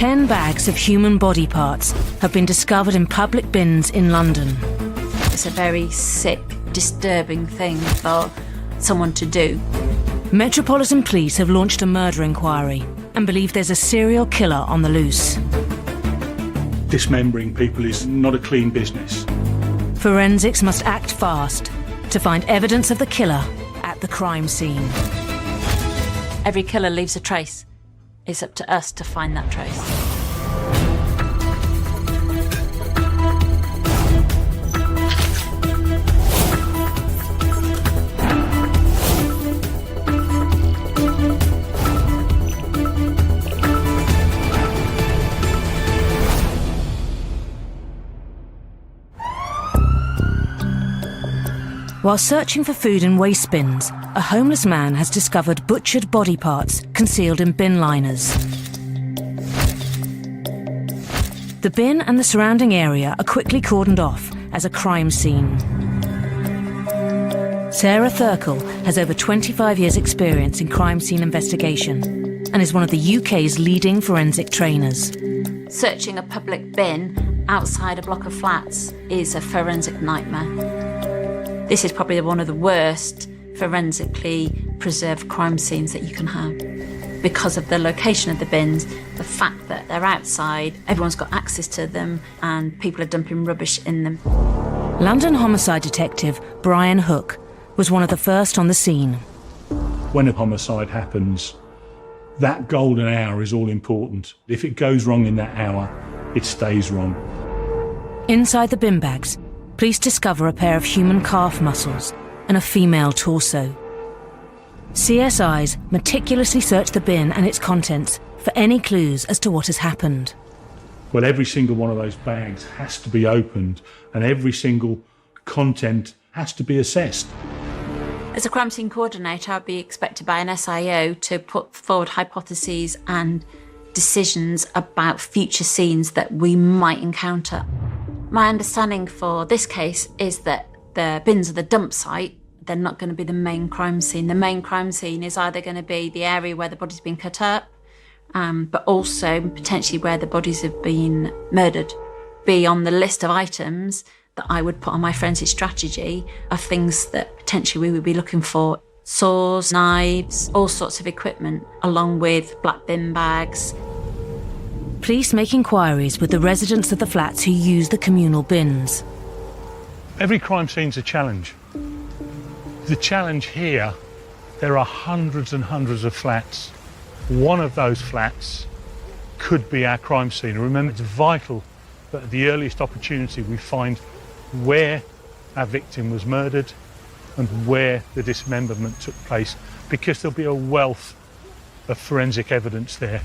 10 bags of human body parts have been discovered in public bins in London. It's a very sick, disturbing thing for someone to do. Metropolitan Police have launched a murder inquiry and believe there's a serial killer on the loose. Dismembering people is not a clean business. Forensics must act fast to find evidence of the killer at the crime scene. Every killer leaves a trace. It's up to us to find that trace. While searching for food in waste bins, a homeless man has discovered butchered body parts concealed in bin liners. The bin and the surrounding area are quickly cordoned off as a crime scene. Sarah Thurkell has over 25 years' experience in crime scene investigation and is one of the UK's leading forensic trainers. Searching a public bin outside a block of flats is a forensic nightmare. This is probably one of the worst forensically preserved crime scenes that you can have. Because of the location of the bins, the fact that they're outside, everyone's got access to them, and people are dumping rubbish in them. London homicide detective Brian Hook was one of the first on the scene. When a homicide happens, that golden hour is all important. If it goes wrong in that hour, it stays wrong. Inside the bin bags, police discover a pair of human calf muscles and a female torso. CSIs meticulously search the bin and its contents for any clues as to what has happened. Well, every single one of those bags has to be opened and every single content has to be assessed. As a crime scene coordinator, I'd be expected by an SIO to put forward hypotheses and decisions about future scenes that we might encounter. My understanding for this case is that the bins are the dump site. They're not going to be the main crime scene. The main crime scene is either going to be the area where the body's been cut up, but also potentially where the bodies have been murdered. Be on the list of items that I would put on my forensic strategy are things that potentially we would be looking for. Saws, knives, all sorts of equipment, along with black bin bags. Police make inquiries with the residents of the flats who use the communal bins. Every crime scene's a challenge. The challenge here, there are hundreds and hundreds of flats. One of those flats could be our crime scene. And remember, it's vital that at the earliest opportunity we find where our victim was murdered and where the dismemberment took place, because there'll be a wealth of forensic evidence there.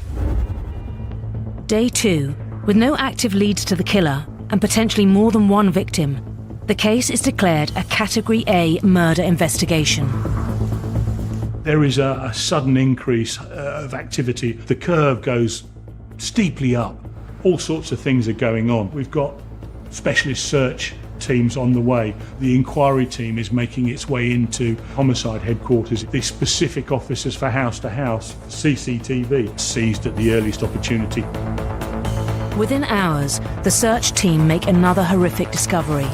Day 2, with no active leads to the killer and potentially more than one victim, the case is declared a Category A murder investigation. There is a sudden increase of activity. The curve goes steeply up. All sorts of things are going on. We've got specialist search teams on the way. The inquiry team is making its way into homicide headquarters. The specific officers for house to house, CCTV, seized at the earliest opportunity. Within hours, the search team make another horrific discovery.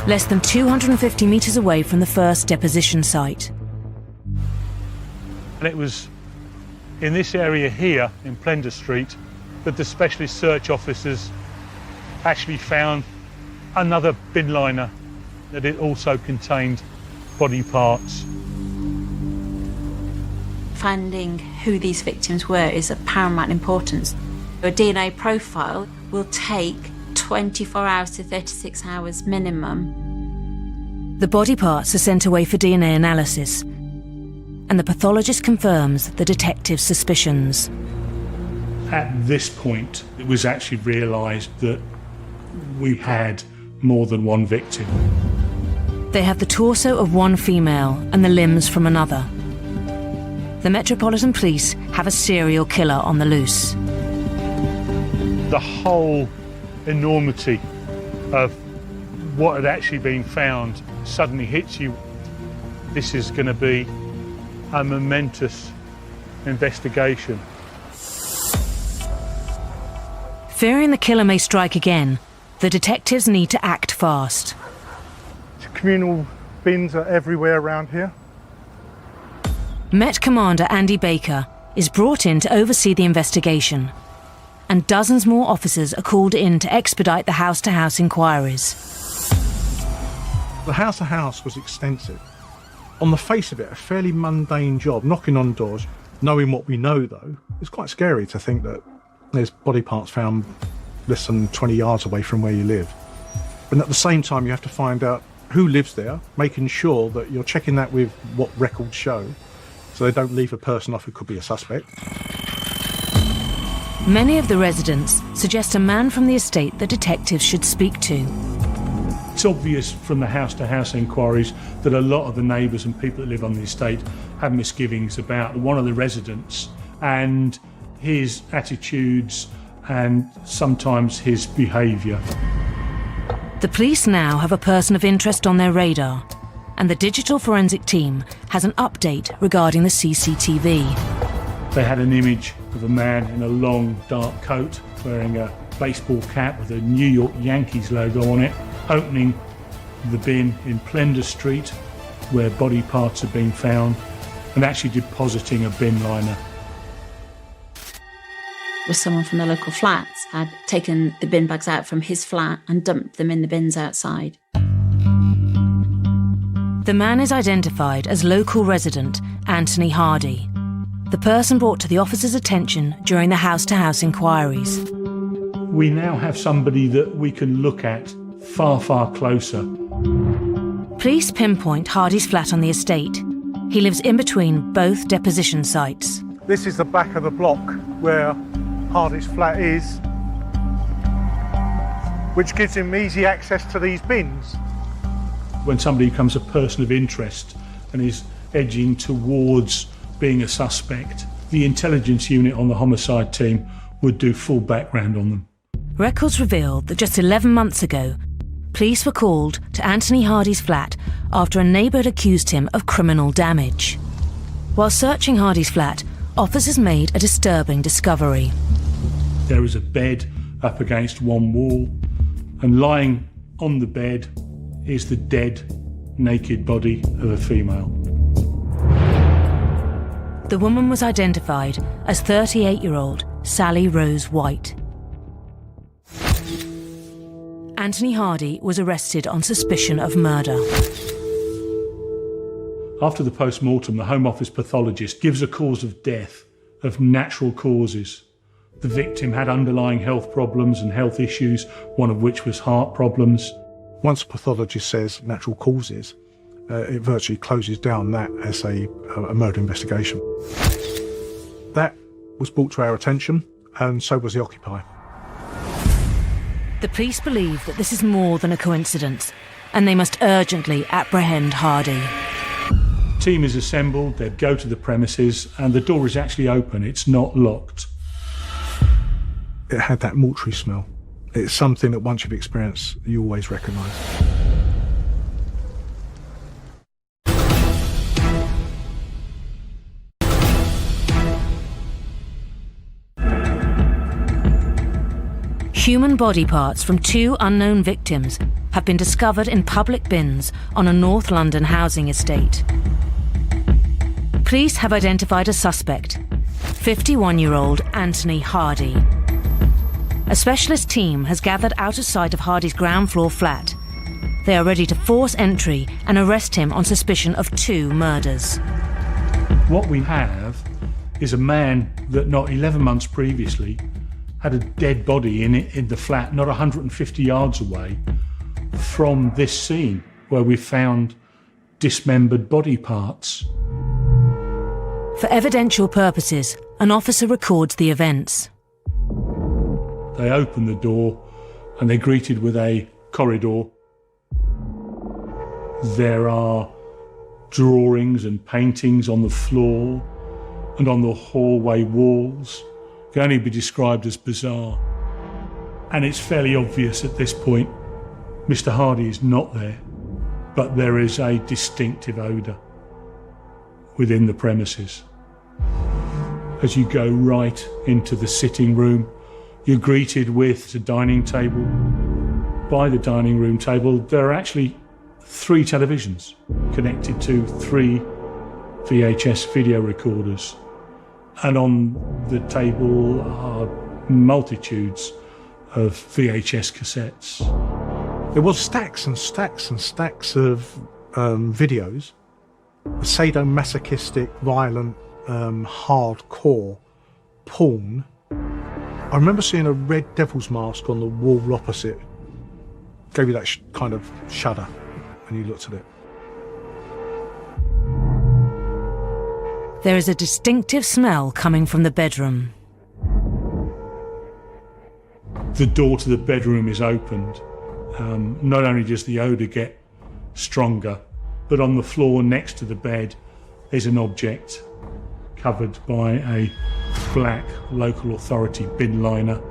Less than 250 metres away from the first deposition site. And it was in this area here, in Plender Street, that the specialist search officers actually found another bin liner that it also contained body parts. Finding who these victims were is of paramount importance. A DNA profile will take 24 hours to 36 hours minimum. The body parts are sent away for DNA analysis, and the pathologist confirms the detective's suspicions. At this point, it was actually realised that we had more than one victim. They have the torso of one female and the limbs from another. The Metropolitan Police have a serial killer on the loose. The whole enormity of what had actually been found suddenly hits you. This is going to be a momentous investigation. Fearing the killer may strike again, the detectives need to act fast. Communal bins are everywhere around here. Met Commander Andy Baker is brought in to oversee the investigation, and dozens more officers are called in to expedite the house-to-house inquiries. The house-to-house was extensive. On the face of it, a fairly mundane job, knocking on doors. Knowing what we know, though, it's quite scary to think that there's body parts found less than 20 yards away from where you live. But at the same time, you have to find out who lives there, making sure that you're checking that with what records show, so they don't leave a person off who could be a suspect. Many of the residents suggest a man from the estate the detectives should speak to. It's obvious from the house-to-house inquiries that a lot of the neighbours and people that live on the estate have misgivings about one of the residents and his attitudes and sometimes his behaviour. The police now have a person of interest on their radar, and the digital forensic team has an update regarding the CCTV. They had an image of a man in a long dark coat wearing a baseball cap with a New York Yankees logo on it, opening the bin in Plender Street where body parts had been found and actually depositing a bin liner. Was someone from the local flats had taken the bin bags out from his flat and dumped them in the bins outside. The man is identified as local resident Anthony Hardy, the person brought to the officers' attention during the house-to-house inquiries. We now have somebody that we can look at far, far closer. Police pinpoint Hardy's flat on the estate. He lives in between both deposition sites. This is the back of the block where Hardy's flat is, which gives him easy access to these bins. When somebody becomes a person of interest and is edging towards being a suspect, the intelligence unit on the homicide team would do full background on them. Records revealed that just 11 months ago, police were called to Anthony Hardy's flat after a neighbour had accused him of criminal damage. While searching Hardy's flat, officers made a disturbing discovery. There is a bed up against one wall, and lying on the bed is the dead, naked body of a female. The woman was identified as 38-year-old Sally Rose White. Anthony Hardy was arrested on suspicion of murder. After the post-mortem, the Home Office pathologist gives a cause of death of natural causes. The victim had underlying health problems and health issues, one of which was heart problems. Once a pathologist says natural causes, it virtually closes down that as a murder investigation. That was brought to our attention, and so was the occupier. The police believe that this is more than a coincidence, and they must urgently apprehend Hardy. The team is assembled, they go to the premises, and the door is actually open, it's not locked. It had that mortuary smell. It's something that once you've experienced, you always recognise. Human body parts from 2 unknown victims have been discovered in public bins on a North London housing estate. Police have identified a suspect, 51-year-old Anthony Hardy. A specialist team has gathered out of sight of Hardy's ground floor flat. They are ready to force entry and arrest him on suspicion of 2 murders. What we have is a man that not 11 months previously had a dead body in the flat, not 150 yards away from this scene where we found dismembered body parts. For evidential purposes, an officer records the events. They open the door and they're greeted with a corridor. There are drawings and paintings on the floor and on the hallway walls. Can only be described as bizarre. And it's fairly obvious at this point, Mr. Hardy is not there, but there is a distinctive odour within the premises. As you go right into the sitting room, You're greeted with a dining table. By the dining room table, there are actually 3 televisions connected to 3 VHS video recorders. And on the table are multitudes of VHS cassettes. There was stacks and stacks and stacks of videos, sadomasochistic, violent, hardcore porn. I remember seeing a red devil's mask on the wall opposite. Gave you that kind of shudder when you looked at it. There is a distinctive smell coming from the bedroom. The door to the bedroom is opened. Not only does the odour get stronger, but on the floor next to the bed is an object covered by a black local authority bin liner.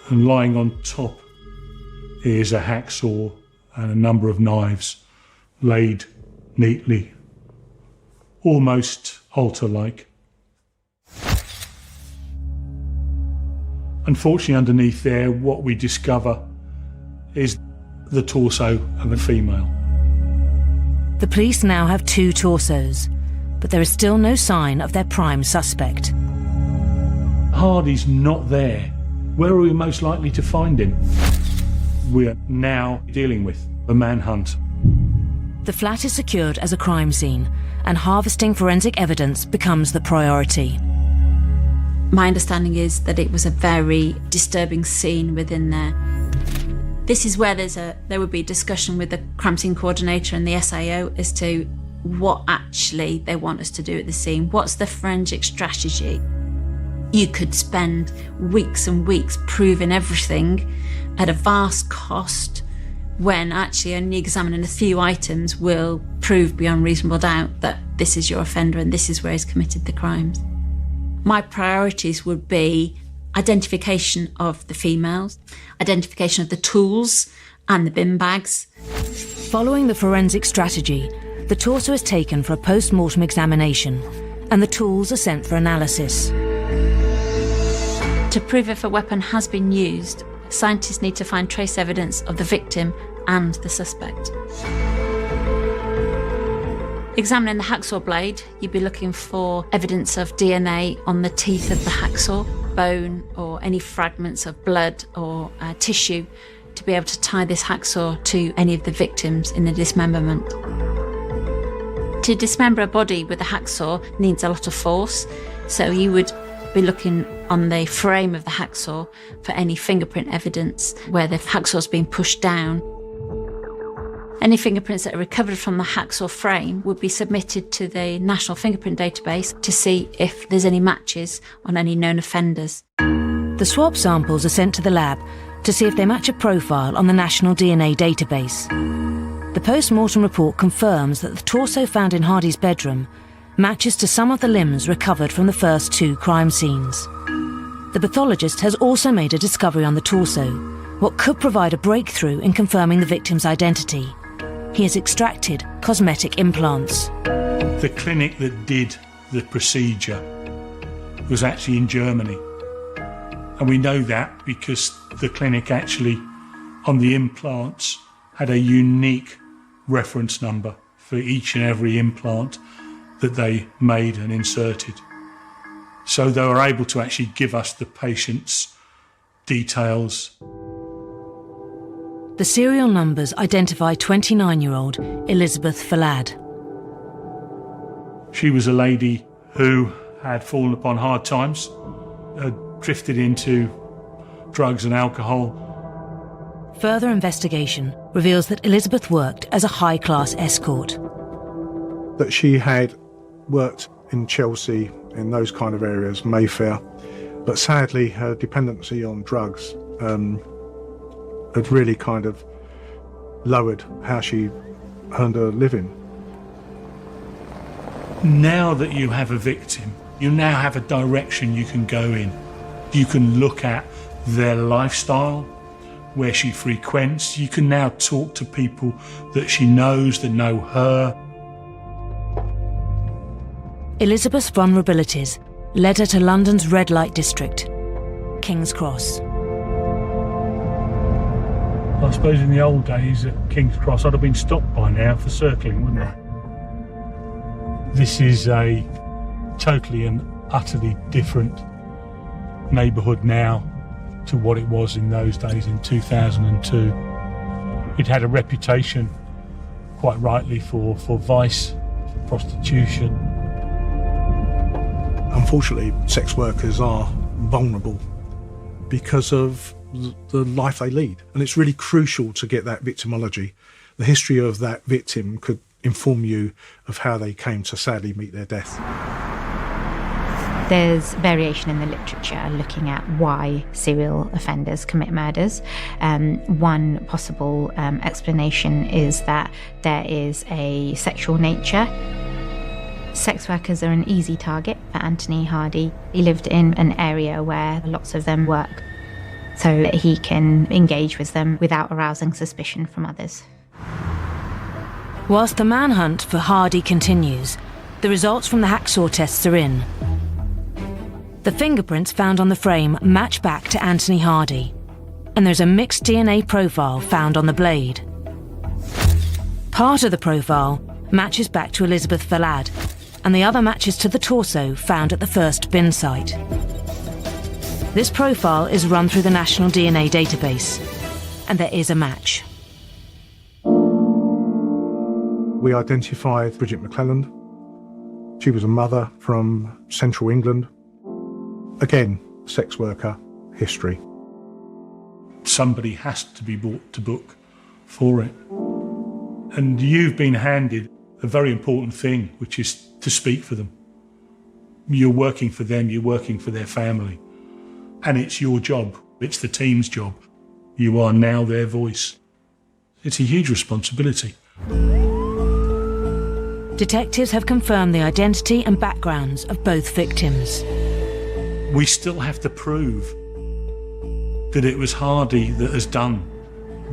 And lying on top is a hacksaw and a number of knives laid neatly, almost altar-like. Unfortunately, underneath there, what we discover is the torso of a female. The police now have 2 torsos, but there is still no sign of their prime suspect. Hardy's not there. Where are we most likely to find him? We're now dealing with a manhunt. The flat is secured as a crime scene, and harvesting forensic evidence becomes the priority. My understanding is that it was a very disturbing scene within there. This is where there would be discussion with the crime scene coordinator and the SIO as to what actually they want us to do at the scene. What's the forensic strategy? You could spend weeks and weeks proving everything at a vast cost, when actually only examining a few items will prove beyond reasonable doubt that this is your offender and this is where he's committed the crimes. My priorities would be identification of the females, identification of the tools and the bin bags. Following the forensic strategy, the torso is taken for a post-mortem examination and the tools are sent for analysis. To prove if a weapon has been used, scientists need to find trace evidence of the victim and the suspect. Examining the hacksaw blade, you'd be looking for evidence of DNA on the teeth of the hacksaw, bone or any fragments of blood or tissue to be able to tie this hacksaw to any of the victims in the dismemberment. To dismember a body with a hacksaw needs a lot of force, so you would be looking on the frame of the hacksaw for any fingerprint evidence where the hacksaw's been pushed down. Any fingerprints that are recovered from the hacksaw frame would be submitted to the National Fingerprint Database to see if there's any matches on any known offenders. The swab samples are sent to the lab to see if they match a profile on the National DNA Database. The post-mortem report confirms that the torso found in Hardy's bedroom matches to some of the limbs recovered from the first 2 crime scenes. The pathologist has also made a discovery on the torso, what could provide a breakthrough in confirming the victim's identity. He has extracted cosmetic implants. The clinic that did the procedure was actually in Germany. And we know that because the clinic actually, on the implants, had a unique reference number for each and every implant that they made and inserted. So they were able to actually give us the patient's details. The serial numbers identify 29-year-old Elizabeth Falad. She was a lady who had fallen upon hard times, had drifted into drugs and alcohol. Further investigation reveals that Elizabeth worked as a high-class escort. That she had worked in Chelsea, in those kind of areas, Mayfair, but sadly her dependency on drugs had really kind of lowered how she earned her living. Now that you have a victim, you now have a direction you can go in. You can look at their lifestyle, where she frequents. You can now talk to people that she knows, that know her. Elizabeth's vulnerabilities led her to London's red light district, King's Cross. I suppose in the old days at King's Cross I'd have been stopped by now for circling, wouldn't I? This is a totally and utterly different neighbourhood now to what it was in those days in 2002. It had a reputation, quite rightly, for vice, for prostitution. Unfortunately, sex workers are vulnerable because of the life they lead. And it's really crucial to get that victimology. The history of that victim could inform you of how they came to sadly meet their death. There's variation in the literature looking at why serial offenders commit murders. One possible explanation is that there is a sexual nature. Sex workers are an easy target for Anthony Hardy. He lived in an area where lots of them work, so that he can engage with them without arousing suspicion from others. Whilst the manhunt for Hardy continues, the results from the hacksaw tests are in. The fingerprints found on the frame match back to Anthony Hardy, and there's a mixed DNA profile found on the blade. Part of the profile matches back to Elizabeth Valad, and the other matches to the torso found at the first bin site. This profile is run through the National DNA database, and there is a match. We identified Bridget McClelland. She was a mother from central England. Again, sex worker history. Somebody has to be brought to book for it. And you've been handed a very important thing, which is to speak for them. You're working for them, you're working for their family. And it's your job, it's the team's job. You are now their voice. It's a huge responsibility. Detectives have confirmed the identity and backgrounds of both victims. We still have to prove that it was Hardy that has done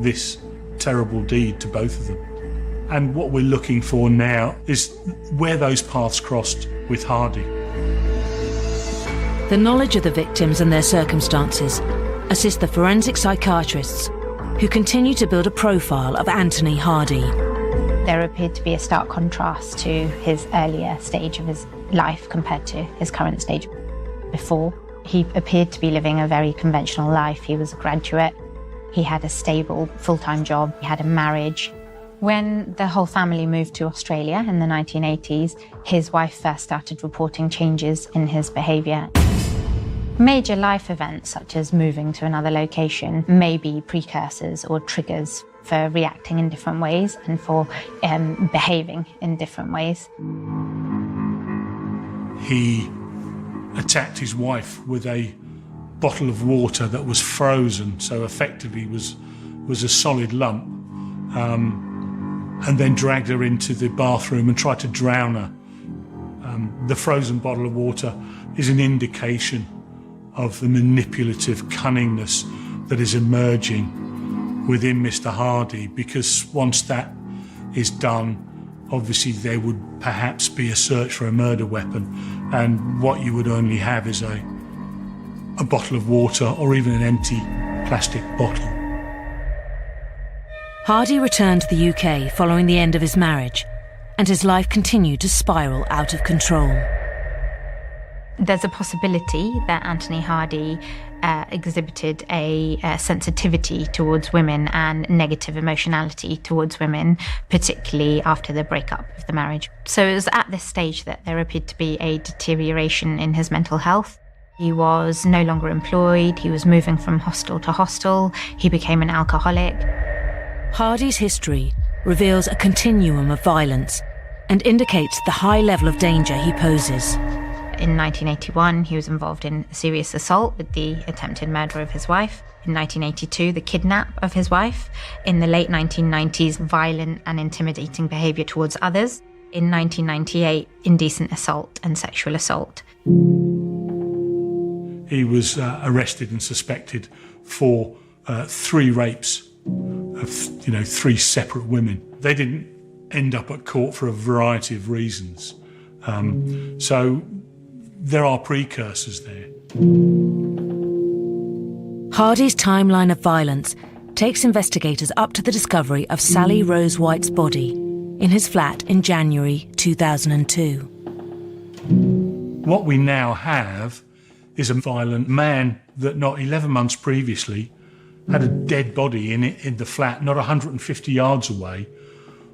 this terrible deed to both of them. And what we're looking for now is where those paths crossed with Hardy. The knowledge of the victims and their circumstances assist the forensic psychiatrists who continue to build a profile of Anthony Hardy. There appeared to be a stark contrast to his earlier stage of his life compared to his current stage. Before, he appeared to be living a very conventional life. He was a graduate, he had a stable full-time job, he had a marriage. When the whole family moved to Australia in the 1980s, his wife first started reporting changes in his behaviour. Major life events such as moving to another location may be precursors or triggers for reacting in different ways and for behaving in different ways. He attacked his wife with a bottle of water that was frozen, so effectively was a solid lump, and then dragged her into the bathroom and tried to drown her. The frozen bottle of water is an indication of the manipulative cunningness that is emerging within Mr. Hardy, because once that is done, obviously there would perhaps be a search for a murder weapon, and what you would only have is a bottle of water or even an empty plastic bottle. Hardy returned to the UK following the end of his marriage, and his life continued to spiral out of control. There's a possibility that Anthony Hardy exhibited a sensitivity towards women and negative emotionality towards women, particularly after the breakup of the marriage. So it was at this stage that there appeared to be a deterioration in his mental health. He was no longer employed, he was moving from hostel to hostel, he became an alcoholic. Hardy's history reveals a continuum of violence and indicates the high level of danger he poses. In 1981, he was involved in a serious assault with the attempted murder of his wife. In 1982, the kidnap of his wife. In the late 1990s, violent and intimidating behaviour towards others. In 1998, indecent assault and sexual assault. He was arrested and suspected for 3 rapes of 3 separate women. They didn't end up at court for a variety of reasons. So there are precursors there. Hardy's timeline of violence takes investigators up to the discovery of Sally Rose White's body in his flat in January 2002. What we now have is a violent man that not 11 months previously had a dead body in the flat, not 150 yards away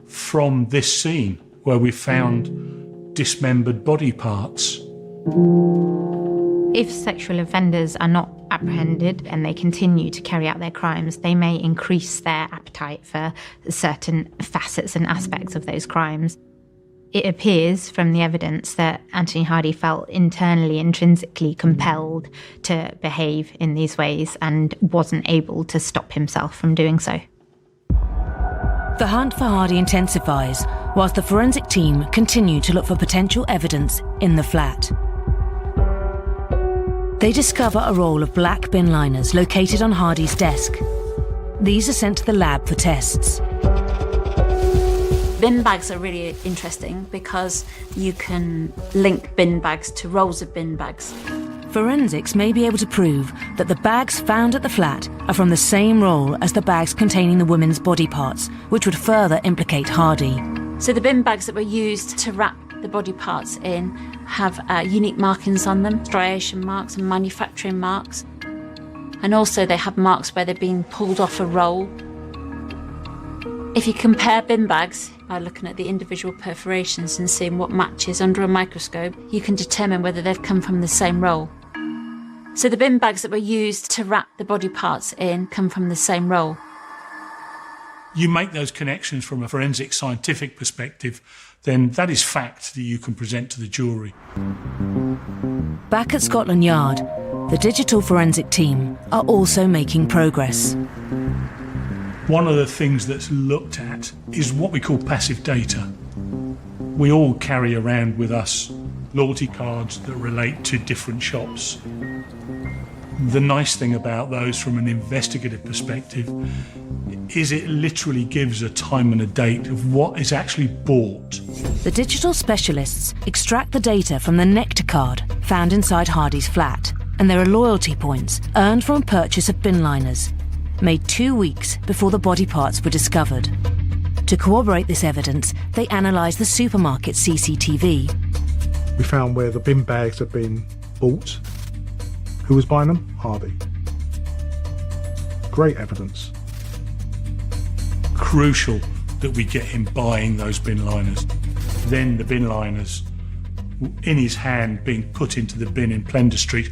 from this scene where we found dismembered body parts. If sexual offenders are not apprehended and they continue to carry out their crimes, they may increase their appetite for certain facets and aspects of those crimes. It appears from the evidence that Anthony Hardy felt internally, intrinsically compelled to behave in these ways and wasn't able to stop himself from doing so. The hunt for Hardy intensifies whilst the forensic team continue to look for potential evidence in the flat. They discover a roll of black bin liners located on Hardy's desk. These are sent to the lab for tests. Bin bags are really interesting because you can link bin bags to rolls of bin bags. Forensics may be able to prove that the bags found at the flat are from the same roll as the bags containing the women's body parts, which would further implicate Hardy. So the bin bags that were used to wrap the body parts in have unique markings on them, striation marks and manufacturing marks. And also they have marks where they're being pulled off a roll. If you compare bin bags by looking at the individual perforations and seeing what matches under a microscope, you can determine whether they've come from the same roll. So the bin bags that were used to wrap the body parts in come from the same roll. You make those connections from a forensic scientific perspective, then that is fact that you can present to the jury. Back at Scotland Yard, the digital forensic team are also making progress. One of the things that's looked at is what we call passive data. We all carry around with us loyalty cards that relate to different shops. The nice thing about those from an investigative perspective is it literally gives a time and a date of what is actually bought. The digital specialists extract the data from the Nectar card found inside Hardy's flat, and there are loyalty points earned from a purchase of bin liners made 2 weeks before the body parts were discovered. To corroborate this evidence, they analysed the supermarket CCTV. We found where the bin bags had been bought. Who was buying them? Hardy. Great evidence. Crucial that we get him buying those bin liners. Then the bin liners in his hand being put into the bin in Plender Street.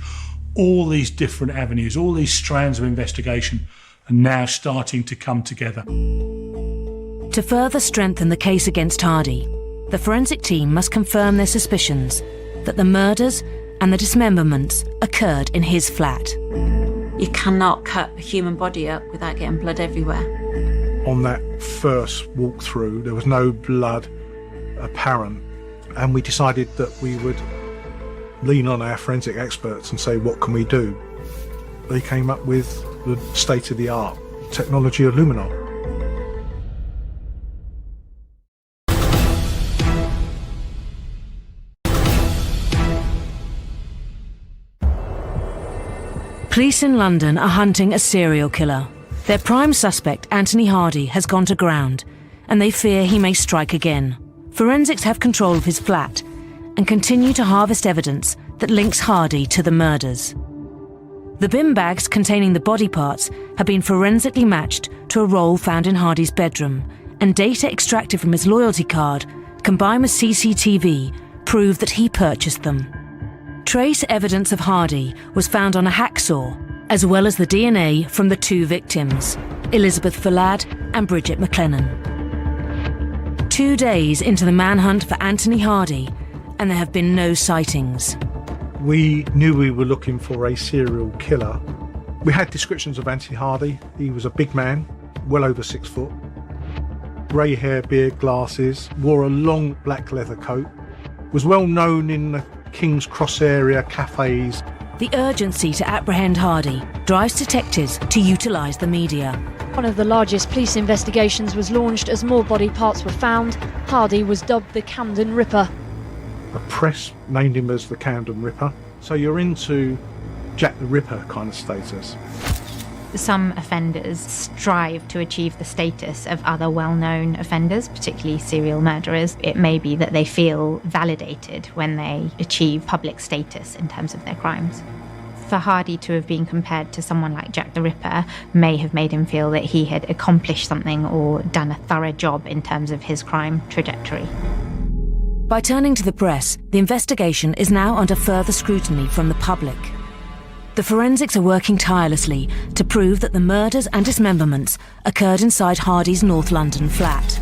All these different avenues, all these strands of investigation are now starting to come together. To further strengthen the case against Hardy, the forensic team must confirm their suspicions that the murders and the dismemberments occurred in his flat. You cannot cut a human body up without getting blood everywhere. On that first walkthrough, there was no blood apparent, and we decided that we would lean on our forensic experts and say, what can we do? They came up with the state-of-the-art technology of Luminar. Police in London are hunting a serial killer. Their prime suspect, Anthony Hardy, has gone to ground, and they fear he may strike again. Forensics have control of his flat and continue to harvest evidence that links Hardy to the murders. The bin bags containing the body parts have been forensically matched to a roll found in Hardy's bedroom, and data extracted from his loyalty card, combined with CCTV, prove that he purchased them. Trace evidence of Hardy was found on a hacksaw, as well as the DNA from the two victims, Elizabeth Fallad and Bridget McLennan. 2 days into the manhunt for Anthony Hardy, and there have been no sightings. We knew we were looking for a serial killer. We had descriptions of Anthony Hardy. He was a big man, well over 6 foot, grey hair, beard, glasses, wore a long black leather coat, was well known in the King's Cross area cafes. The urgency to apprehend Hardy drives detectives to utilise the media. One of the largest police investigations was launched as more body parts were found. Hardy was dubbed the Camden Ripper. The press named him as the Camden Ripper. So you're into Jack the Ripper kind of status. Some offenders strive to achieve the status of other well-known offenders, particularly serial murderers. It may be that they feel validated when they achieve public status in terms of their crimes. For Hardy to have been compared to someone like Jack the Ripper may have made him feel that he had accomplished something or done a thorough job in terms of his crime trajectory. By turning to the press, the investigation is now under further scrutiny from the public. The forensics are working tirelessly to prove that the murders and dismemberments occurred inside Hardy's North London flat.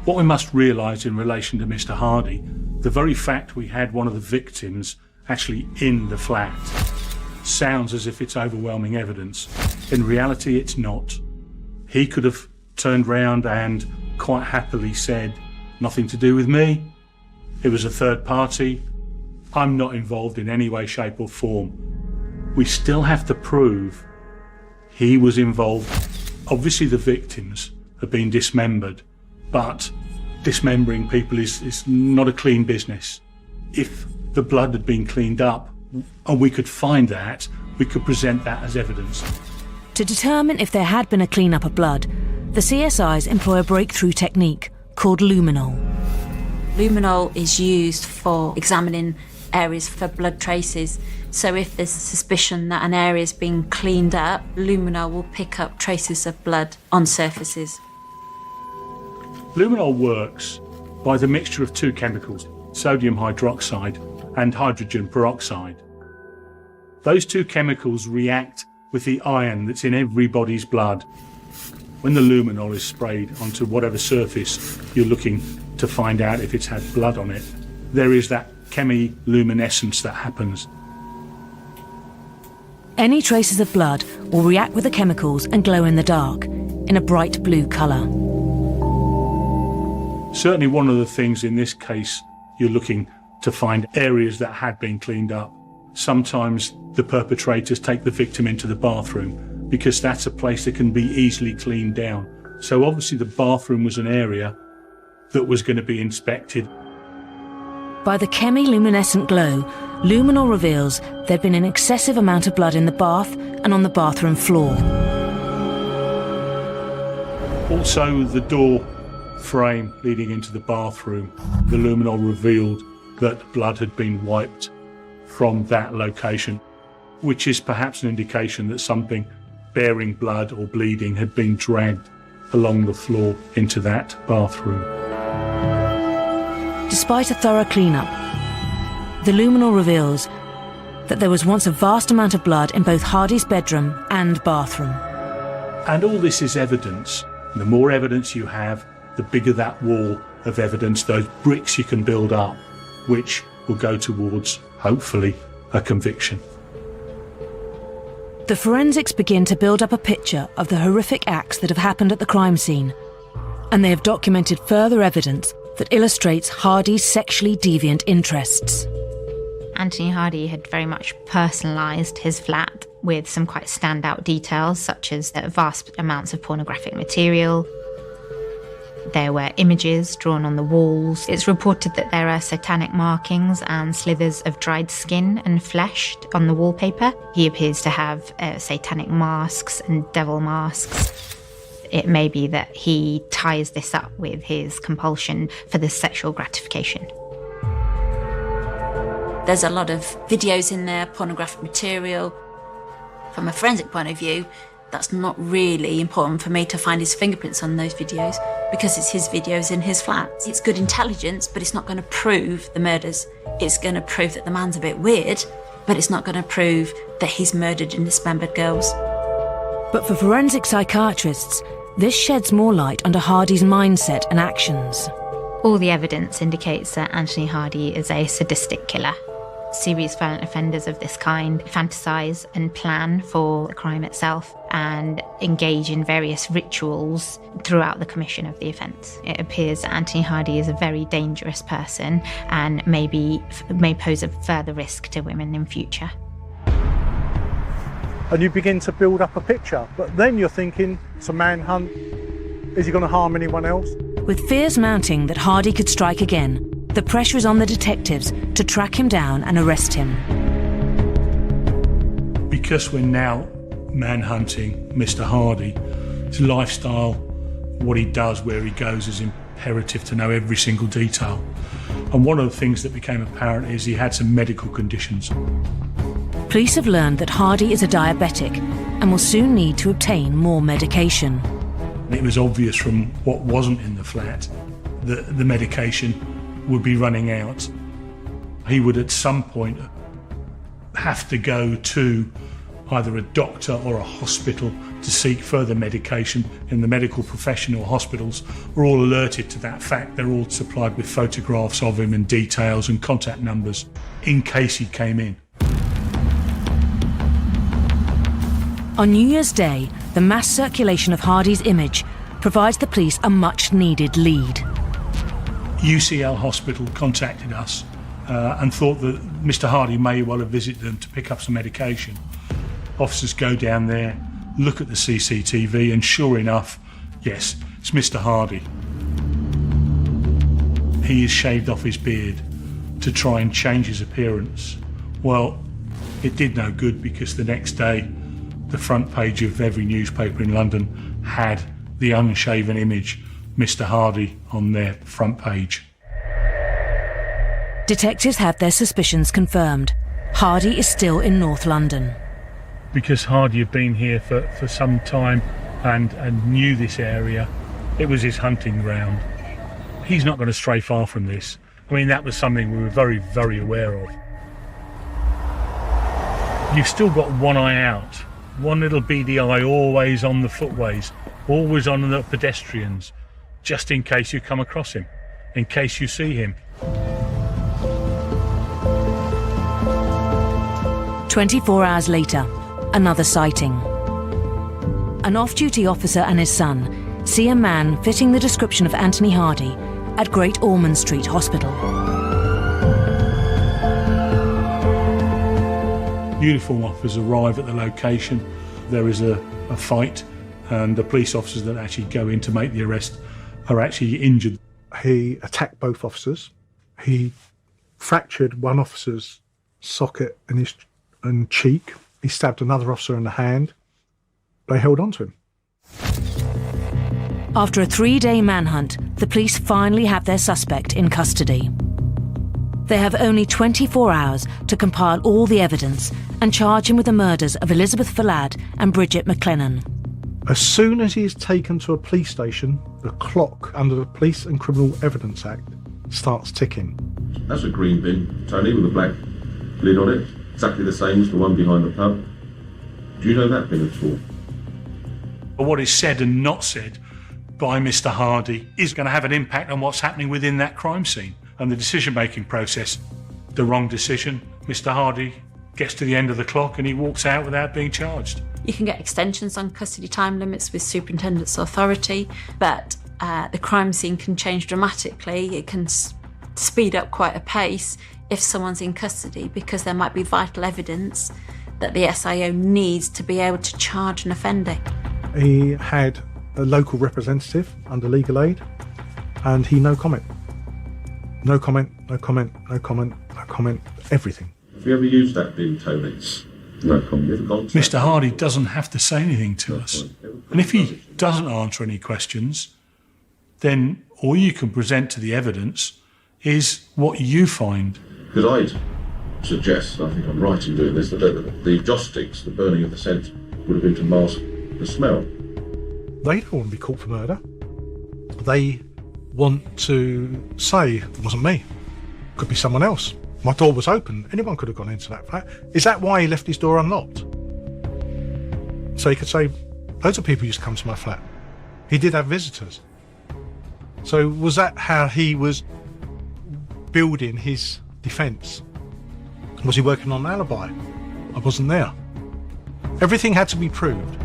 What we must realise in relation to Mr. Hardy, the very fact we had one of the victims actually in the flat sounds as if it's overwhelming evidence. In reality, it's not. He could have turned round and quite happily said, "Nothing to do with me. It was a third party. I'm not involved in any way, shape or form." We still have to prove he was involved. Obviously the victims have been dismembered, but dismembering people is not a clean business. If the blood had been cleaned up and we could find that, we could present that as evidence. To determine if there had been a clean-up of blood, the CSIs employ a breakthrough technique called luminol. Luminol is used for examining areas for blood traces. So if there's a suspicion that an area's been cleaned up, luminol will pick up traces of blood on surfaces. Luminol works by the mixture of two chemicals, sodium hydroxide and hydrogen peroxide. Those two chemicals react with the iron that's in everybody's blood. When the luminol is sprayed onto whatever surface you're looking to find out if it's had blood on it, there is that chemiluminescence that happens. Any traces of blood will react with the chemicals and glow in the dark, in a bright blue colour. Certainly one of the things in this case, you're looking to find areas that had been cleaned up. Sometimes the perpetrators take the victim into the bathroom because that's a place that can be easily cleaned down. So obviously the bathroom was an area that was going to be inspected. By the chemiluminescent glow, luminol reveals there'd been an excessive amount of blood in the bath and on the bathroom floor. Also, the door frame leading into the bathroom, the luminol revealed that blood had been wiped from that location, which is perhaps an indication that something bearing blood or bleeding had been dragged along the floor into that bathroom. Despite a thorough clean-up, the luminol reveals that there was once a vast amount of blood in both Hardy's bedroom and bathroom. And all this is evidence. The more evidence you have, the bigger that wall of evidence, those bricks you can build up, which will go towards, hopefully, a conviction. The forensics begin to build up a picture of the horrific acts that have happened at the crime scene, and they have documented further evidence that illustrates Hardy's sexually deviant interests. Anthony Hardy had very much personalised his flat with some quite standout details, such as vast amounts of pornographic material. There were images drawn on the walls. It's reported that there are satanic markings and slithers of dried skin and flesh on the wallpaper. He appears to have satanic masks and devil masks. It may be that he ties this up with his compulsion for the sexual gratification. There's a lot of videos in there, pornographic material. From a forensic point of view, that's not really important for me to find his fingerprints on those videos because it's his videos in his flat. It's good intelligence, but it's not going to prove the murders. It's going to prove that the man's a bit weird, but it's not going to prove that he's murdered and dismembered girls. But for forensic psychiatrists, this sheds more light onto Hardy's mindset and actions. All the evidence indicates that Anthony Hardy is a sadistic killer. Serious violent offenders of this kind fantasise and plan for the crime itself and engage in various rituals throughout the commission of the offence. It appears that Anthony Hardy is a very dangerous person and may pose a further risk to women in future. And you begin to build up a picture, but then you're thinking, it's a manhunt. Is he going to harm anyone else? With fears mounting that Hardy could strike again, The pressure is on the detectives to track him down and arrest him. Because we're now manhunting Mr. Hardy, his lifestyle, what he does, where he goes, is imperative to know every single detail. And one of the things that became apparent is he had some medical conditions. Police have learned that Hardy is a diabetic and will soon need to obtain more medication. It was obvious from what wasn't in the flat that the medication would be running out. He would at some point have to go to either a doctor or a hospital to seek further medication, and the medical profession or hospitals were all alerted to that fact. They're all supplied with photographs of him and details and contact numbers in case he came in. On New Year's Day, the mass circulation of Hardy's image provides the police a much-needed lead. UCL Hospital contacted us and thought that Mr. Hardy may well have visited them to pick up some medication. Officers go down there, look at the CCTV, and sure enough, yes, it's Mr. Hardy. He has shaved off his beard to try and change his appearance. Well, it did no good, because the next day, the front page of every newspaper in London had the unshaven image, Mr. Hardy, on their front page. Detectives have their suspicions confirmed. Hardy is still in North London. Because Hardy had been here for some time and knew this area, it was his hunting ground. He's not going to stray far from this. I mean, that was something we were very, very aware of. You've still got one eye out, one little beady eye always on the footways, always on the pedestrians, just in case you come across him, in case you see him. 24 hours later, another sighting. An off-duty officer and his son see a man fitting the description of Anthony Hardy at Great Ormond Street Hospital. Uniform officers arrive at the location. There is a fight, and the police officers that actually go in to make the arrest are actually injured. He attacked both officers. He fractured one officer's socket and cheek. He stabbed another officer in the hand. They held on to him. After a 3-day manhunt, the police finally have their suspect in custody. They have only 24 hours to compile all the evidence and charge him with the murders of Elizabeth Fallad and Bridget McLennan. As soon as he is taken to a police station, the clock under the Police and Criminal Evidence Act starts ticking. That's a green bin, Tony, with a black lid on it. Exactly the same as the one behind the pub. Do you know that bin at all? But what is said and not said by Mr. Hardy is going to have an impact on what's happening within that crime scene and the decision-making process. The wrong decision, Mr. Hardy gets to the end of the clock and he walks out without being charged. You can get extensions on custody time limits with superintendent's authority, but the crime scene can change dramatically. It can speed up quite a pace if someone's in custody, because there might be vital evidence that the SIO needs to be able to charge an offender. He had a local representative under legal aid, and he no comment. No comment, no comment, no comment, no comment, everything. Have you ever used that bin, Tony? No comment. Mr. Hardy doesn't have to say anything to us. And if he doesn't answer any questions, then all you can present to the evidence is what you find. Because I'd suggest, I think I'm right in doing this, that the joss sticks, the burning of the scent, would have been to mask the smell. They don't want to be caught for murder. They want to say, it wasn't me. Could be someone else. My door was open. Anyone could have gone into that flat. Is that why he left his door unlocked? So he could say, loads of people used to come to my flat. He did have visitors. So was that how he was building his defence? Was he working on an alibi? I wasn't there. Everything had to be proved.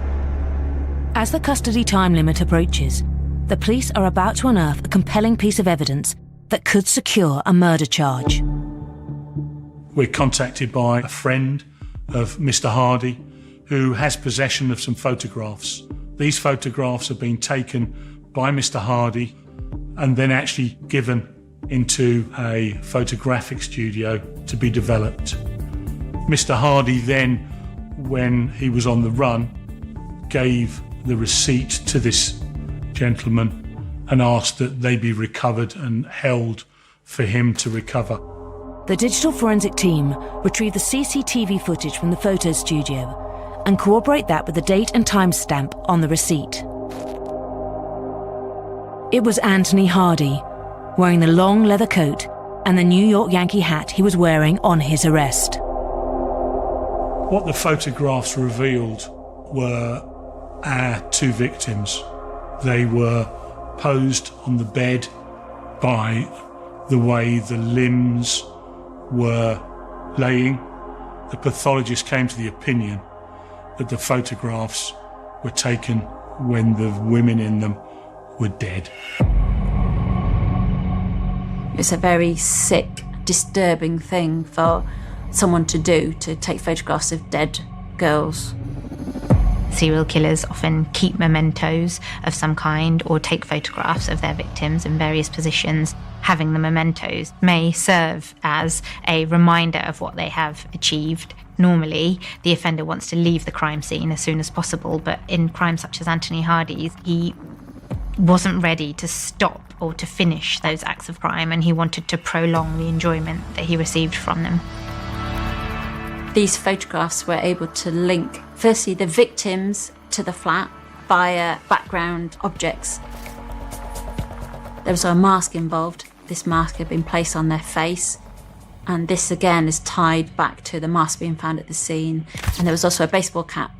As the custody time limit approaches, the police are about to unearth a compelling piece of evidence that could secure a murder charge. We're contacted by a friend of Mr. Hardy who has possession of some photographs. These photographs have been taken by Mr. Hardy and then actually given into a photographic studio to be developed. Mr. Hardy then, when he was on the run, gave the receipt to this gentleman and asked that they be recovered and held for him to recover. The digital forensic team retrieve the CCTV footage from the photo studio and corroborate that with the date and timestamp on the receipt. It was Anthony Hardy, wearing the long leather coat and the New York Yankee hat he was wearing on his arrest. What the photographs revealed were our two victims. They were posed on the bed by the way the limbs were laying. The pathologist came to the opinion that the photographs were taken when the women in them were dead. It's a very sick, disturbing thing for someone to do, to take photographs of dead girls. Serial killers often keep mementos of some kind or take photographs of their victims in various positions. Having the mementos may serve as a reminder of what they have achieved. Normally, the offender wants to leave the crime scene as soon as possible, but in crimes such as Anthony Hardy's, he wasn't ready to stop or to finish those acts of crime, and he wanted to prolong the enjoyment that he received from them. These photographs were able to link, firstly, the victims to the flat via background objects. There was a mask involved. This mask had been placed on their face, and this again is tied back to the mask being found at the scene. And there was also a baseball cap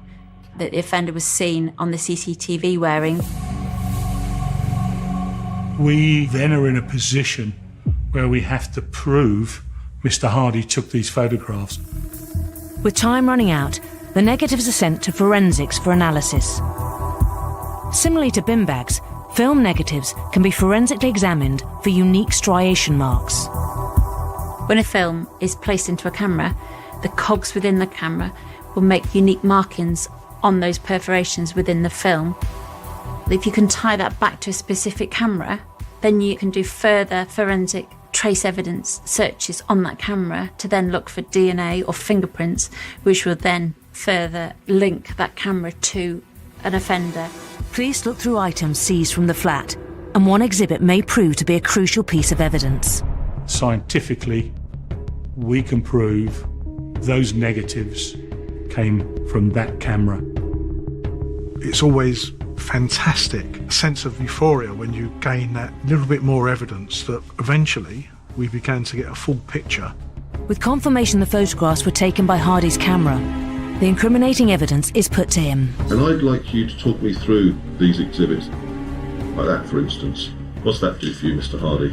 that the offender was seen on the CCTV wearing. We then are in a position where we have to prove Mr. Hardy took these photographs. With time running out, the negatives are sent to forensics for analysis. Similarly to bin bags, film negatives can be forensically examined for unique striation marks. When a film is placed into a camera, the cogs within the camera will make unique markings on those perforations within the film. If you can tie that back to a specific camera, then you can do further forensic trace evidence searches on that camera to then look for DNA or fingerprints, which will then further link that camera to an offender. Police look through items seized from the flat, and one exhibit may prove to be a crucial piece of evidence. Scientifically, we can prove those negatives came from that camera. It's always fantastic, a sense of euphoria when you gain that little bit more evidence that eventually we began to get a full picture. With confirmation the photographs were taken by Hardy's camera, the incriminating evidence is put to him. And I'd like you to talk me through these exhibits. Like that, for instance. What's that do for you, Mr. Hardy?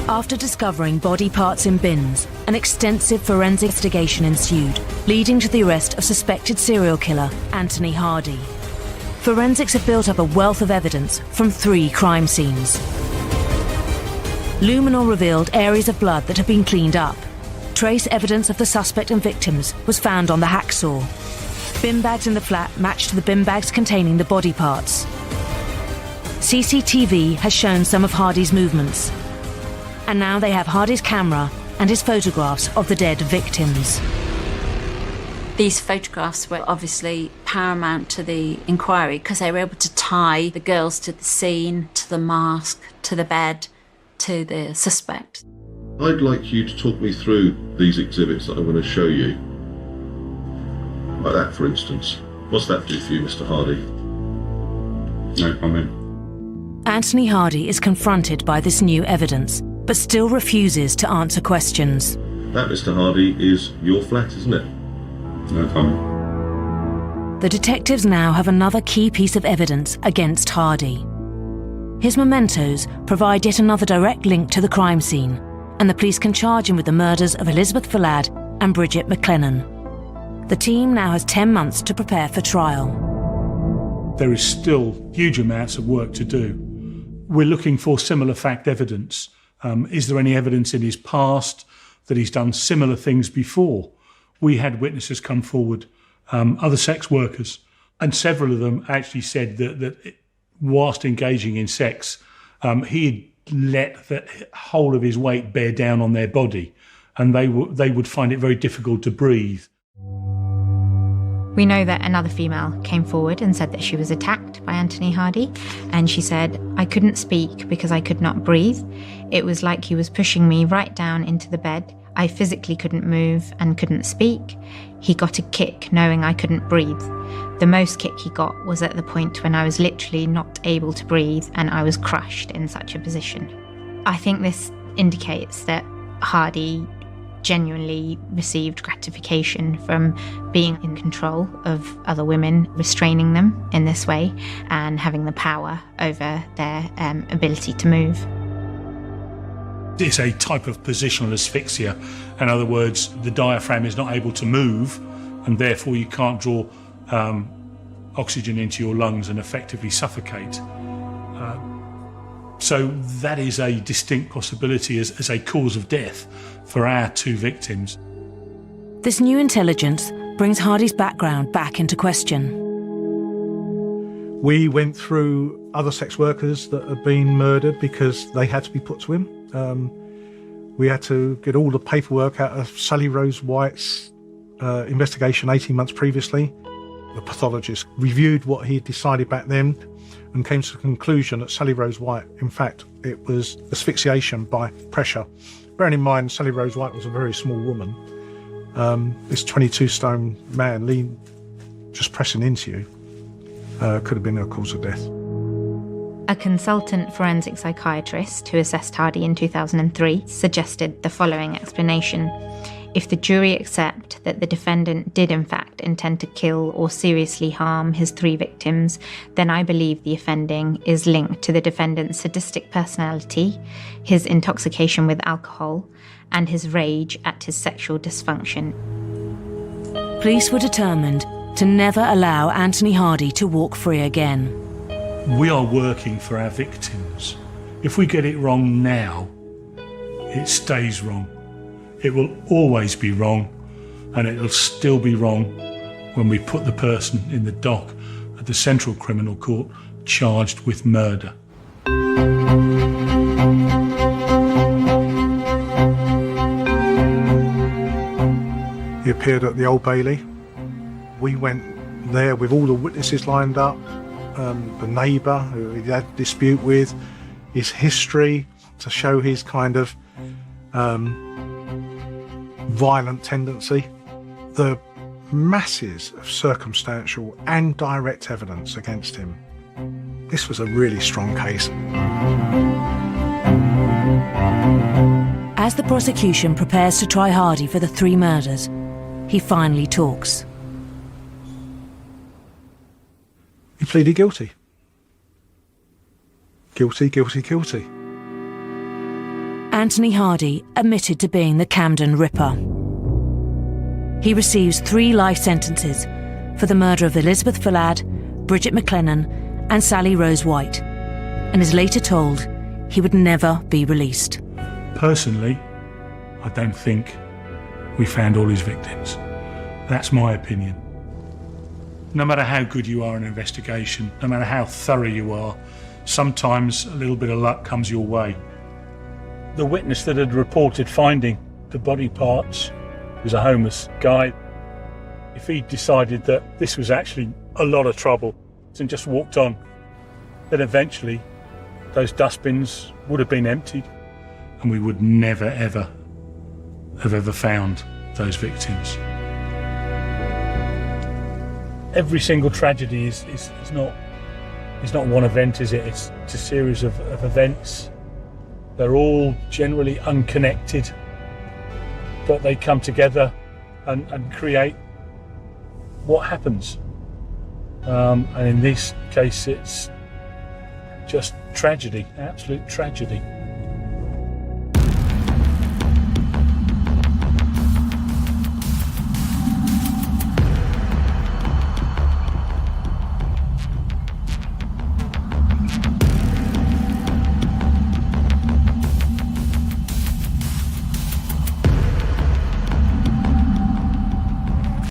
After discovering body parts in bins, an extensive forensic investigation ensued, leading to the arrest of suspected serial killer Anthony Hardy. Forensics have built up a wealth of evidence from 3 crime scenes. Luminol revealed areas of blood that have been cleaned up. Trace evidence of the suspect and victims was found on the hacksaw. Bin bags in the flat matched to the bin bags containing the body parts. CCTV has shown some of Hardy's movements. And now they have Hardy's camera and his photographs of the dead victims. These photographs were obviously paramount to the inquiry because they were able to tie the girls to the scene, to the mask, to the bed, to the suspect. I'd like you to talk me through these exhibits that I'm going to show you. Like that, for instance. What's that do for you, Mr. Hardy? No comment. Anthony Hardy is confronted by this new evidence, but still refuses to answer questions. That, Mr. Hardy, is your flat, isn't it? No comment. The detectives now have another key piece of evidence against Hardy. His mementos provide yet another direct link to the crime scene, and the police can charge him with the murders of Elizabeth Falad and Bridget McLennan. The team now has 10 months to prepare for trial. There is still huge amounts of work to do. We're looking for similar fact evidence. Is there any evidence in his past that he's done similar things before. We had witnesses come forward, other sex workers, and several of them actually said that whilst engaging in sex, he had let the whole of his weight bear down on their body, and they would find it very difficult to breathe. We know that another female came forward and said that she was attacked by Anthony Hardy, and she said, "I couldn't speak because I could not breathe. It was like he was pushing me right down into the bed. I physically couldn't move and couldn't speak. He got a kick knowing I couldn't breathe. The most kick he got was at the point when I was literally not able to breathe and I was crushed in such a position." I think this indicates that Hardy genuinely received gratification from being in control of other women, restraining them in this way and having the power over their ability to move. It's a type of positional asphyxia. In other words, the diaphragm is not able to move, and therefore you can't draw oxygen into your lungs and effectively suffocate. So that is a distinct possibility as a cause of death for our two victims. This new intelligence brings Hardy's background back into question. We went through other sex workers that had been murdered because they had to be put to him. We had to get all the paperwork out of Sally Rose White's investigation 18 months previously. The pathologist reviewed what he had decided back then and came to the conclusion that Sally Rose White, in fact, it was asphyxiation by pressure. Bearing in mind, Sally Rose White was a very small woman. This 22-stone man just pressing into you could have been a cause of death. A consultant forensic psychiatrist who assessed Hardy in 2003 suggested the following explanation. If the jury accept that the defendant did in fact intend to kill or seriously harm his 3 victims, then I believe the offending is linked to the defendant's sadistic personality, his intoxication with alcohol, and his rage at his sexual dysfunction. Police were determined to never allow Anthony Hardy to walk free again. We are working for our victims. If we get it wrong now, it stays wrong. It will always be wrong, and it will still be wrong when we put the person in the dock at the Central Criminal Court charged with murder. He appeared at the Old Bailey. We went there with all the witnesses lined up, the neighbour who he had a dispute with, his history to show his kind of violent tendency, the masses of circumstantial and direct evidence against him. This was a really strong case. As the prosecution prepares to try Hardy for the 3 murders, he finally talks. He pleaded guilty. Guilty, guilty, guilty. Anthony Hardy admitted to being the Camden Ripper. He receives 3 life sentences for the murder of Elizabeth Follad, Bridget McLennan and Sally Rose White, and is later told he would never be released. Personally, I don't think we found all his victims. That's my opinion. No matter how good you are in an investigation, no matter how thorough you are, sometimes a little bit of luck comes your way. The witness that had reported finding the body parts was a homeless guy. If he decided that this was actually a lot of trouble and just walked on, then eventually those dustbins would have been emptied and we would never ever have ever found those victims. Every single tragedy is not one event, is it? It's a series of events. They're all generally unconnected, but they come together and create what happens. And in this case, it's just tragedy, absolute tragedy.